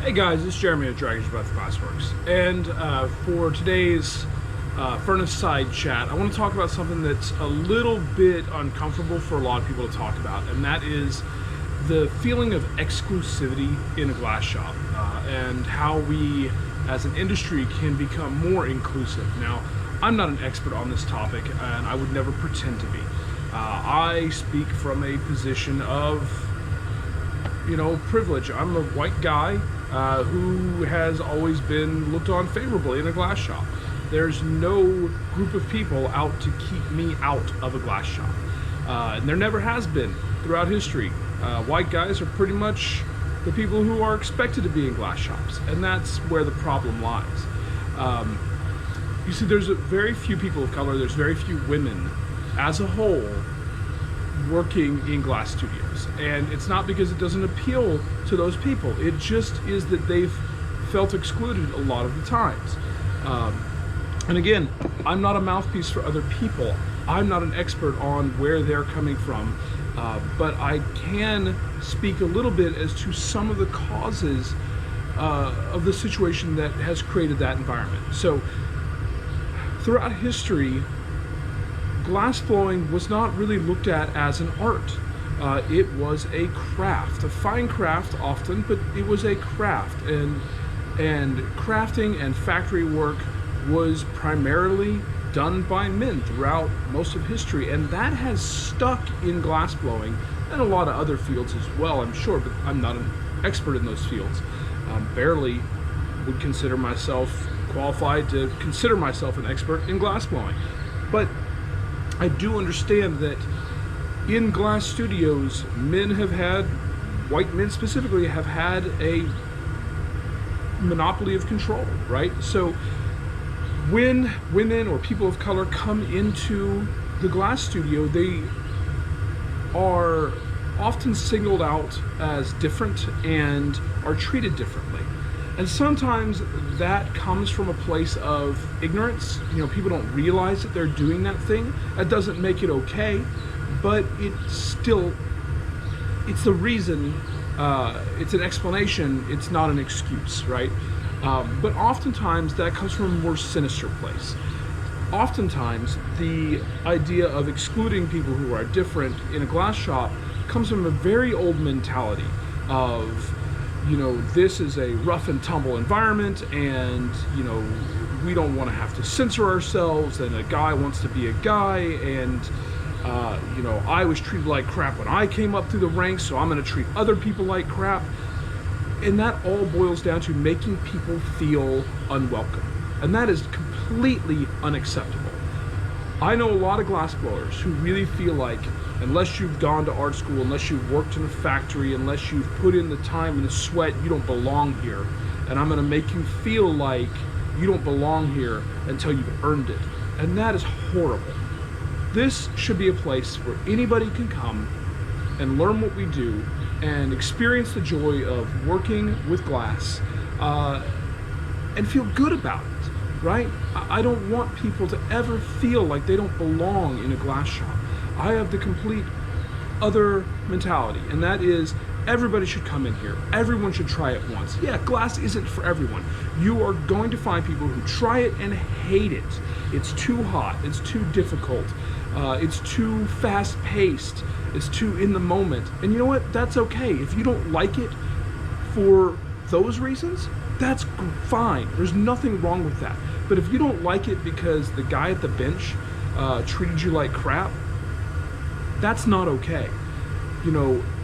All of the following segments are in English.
Hey guys, it's Jeremy at Dragon's Breath Glassworks, and for today's Furnace Side chat, I want to talk about something that's a little bit uncomfortable for a lot of people to talk about, and that is the feeling of exclusivity in a glass shop, and how we, as an industry, can become more inclusive. Now, I'm not an expert on this topic, and I would never pretend to be. I speak from a position of, privilege. I'm a white guy who has always been looked on favorably in a glass shop. There's no group of people out to keep me out of a glass shop. And there never has been throughout history. White guys are pretty much the people who are expected to be in glass shops, and that's where the problem lies. You see, there's very few people of color, there's very few women as a whole working in glass studios, and it's not because it doesn't appeal to those people. It just is that they've felt excluded a lot of the times. And again, I'm not a mouthpiece for other people. I'm not an expert on where they're coming from, but I can speak a little bit as to some of the causes of the situation that has created that environment. So throughout history, glass blowing was not really looked at as an art. It was a craft, a fine craft often, but it was a craft, and crafting and factory work was primarily done by men throughout most of history, and that has stuck in glass blowing and a lot of other fields as well, I'm sure, but I'm not an expert in those fields. Barely would consider myself qualified to consider myself an expert in glass blowing. But I do understand that in glass studios, white men specifically, have had a monopoly of control, right? So when women or people of color come into the glass studio, they are often singled out as different and are treated differently. And sometimes that comes from a place of ignorance. People don't realize that they're doing that thing. That doesn't make it okay, but it's the reason, it's an explanation, it's not an excuse, right? But oftentimes that comes from a more sinister place. Oftentimes the idea of excluding people who are different in a glass shop comes from a very old mentality of, this is a rough and tumble environment, and, we don't want to have to censor ourselves, and a guy wants to be a guy, and, I was treated like crap when I came up through the ranks, so I'm going to treat other people like crap. And that all boils down to making people feel unwelcome. And that is completely unacceptable. I know a lot of glassblowers who really feel like, unless you've gone to art school, unless you've worked in a factory, unless you've put in the time and the sweat, you don't belong here. And I'm gonna make you feel like you don't belong here until you've earned it. And that is horrible. This should be a place where anybody can come and learn what we do and experience the joy of working with glass, and feel good about it, right? I don't want people to ever feel like they don't belong in a glass shop. I have the complete other mentality, and that is everybody should come in here. Everyone should try it once. Yeah, glass isn't for everyone. You are going to find people who try it and hate it. It's too hot, it's too difficult, it's too fast-paced, it's too in the moment. And you know what? That's okay. If you don't like it for those reasons, that's fine. There's nothing wrong with that. But if you don't like it because the guy at the bench treated you like crap, that's not okay.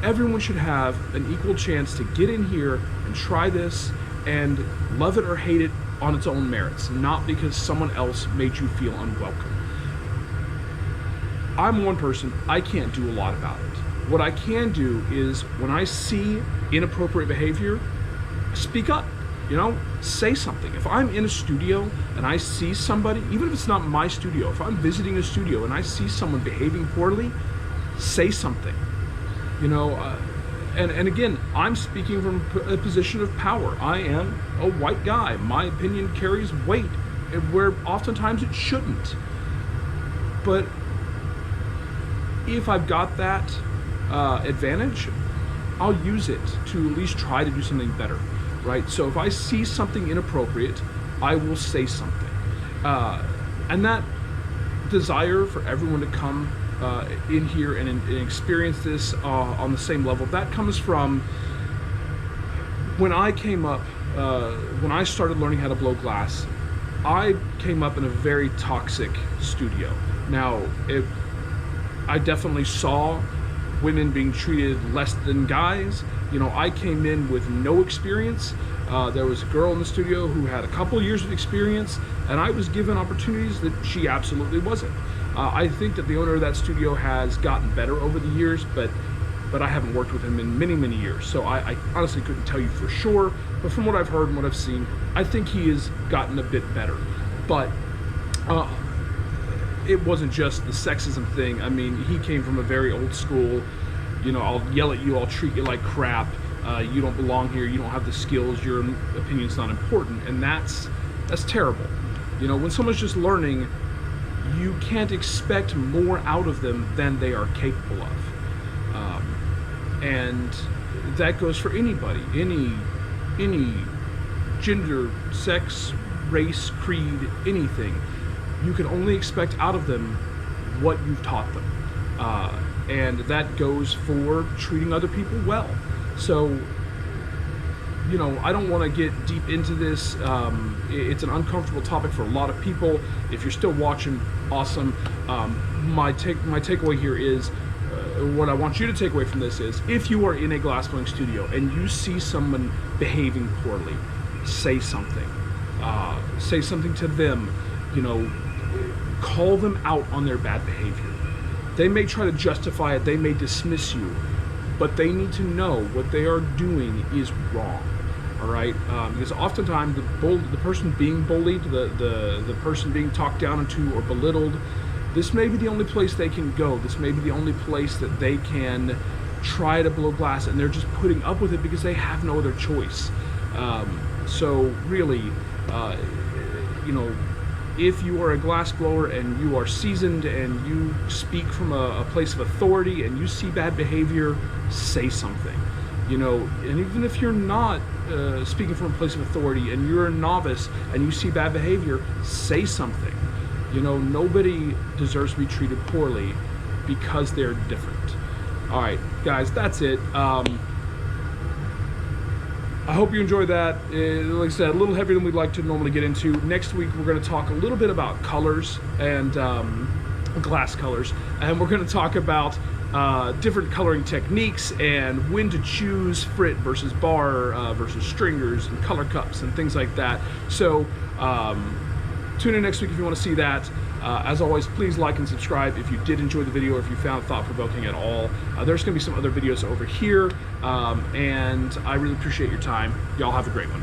Everyone should have an equal chance to get in here and try this and love it or hate it on its own merits, not because someone else made you feel unwelcome. I'm one person, I can't do a lot about it. What I can do is, when I see inappropriate behavior, speak up, say something. If I'm in a studio and I see somebody, even if it's not my studio, if I'm visiting a studio and I see someone behaving poorly, say something. And again, I'm speaking from a position of power. I am a white guy. My opinion carries weight, where oftentimes it shouldn't. But if I've got that advantage, I'll use it to at least try to do something better. right? So if I see something inappropriate, I will say something. And that desire for everyone to come in here and experience this on the same level, that comes from when I came up, when I started learning how to blow glass. I came up in a very toxic studio. Now, I definitely saw women being treated less than guys. You know, I came in with no experience. There was a girl in the studio who had a couple years of experience, and I was given opportunities that she absolutely wasn't. I think that the owner of that studio has gotten better over the years, but I haven't worked with him in many, many years. So I honestly couldn't tell you for sure, but from what I've heard and what I've seen, I think he has gotten a bit better. But it wasn't just the sexism thing. I mean, he came from a very old school, you know, I'll yell at you, I'll treat you like crap, you don't belong here, you don't have the skills, your opinion's not important, and that's terrible. You know, when someone's just learning, you can't expect more out of them than they are capable of. And that goes for anybody, any gender, sex, race, creed, anything. You can only expect out of them what you've taught them. And that goes for treating other people well. So, you know, I don't want to get deep into this. It's an uncomfortable topic for a lot of people. If you're still watching, awesome. My takeaway here is, what I want you to take away from this is, if you are in a glassblowing studio and you see someone behaving poorly, say something. Say something to them. You know, call them out on their bad behavior. They may try to justify it, they may dismiss you, but they need to know what they are doing is wrong. All right, because oftentimes the person being bullied, the person being talked down into or belittled, this may be the only place they can go. This may be the only place that they can try to blow glass, and they're just putting up with it because they have no other choice. So really, you know, if you are a glass blower and you are seasoned and you speak from a place of authority and you see bad behavior, say something. You know, and even if you're not speaking from a place of authority and you're a novice and you see bad behavior, say something. You know, nobody deserves to be treated poorly because they're different. All right, guys, that's it. I hope you enjoyed that. Like I said, a little heavier than we'd like to normally get into. Next week, we're going to talk a little bit about colors and glass colors, and we're going to talk about different coloring techniques and when to choose frit versus bar versus stringers and color cups and things like that. So tune in next week if you want to see that. As always, please like and subscribe if you did enjoy the video or if you found it thought-provoking at all. There's going to be some other videos over here, and I really appreciate your time. Y'all have a great one.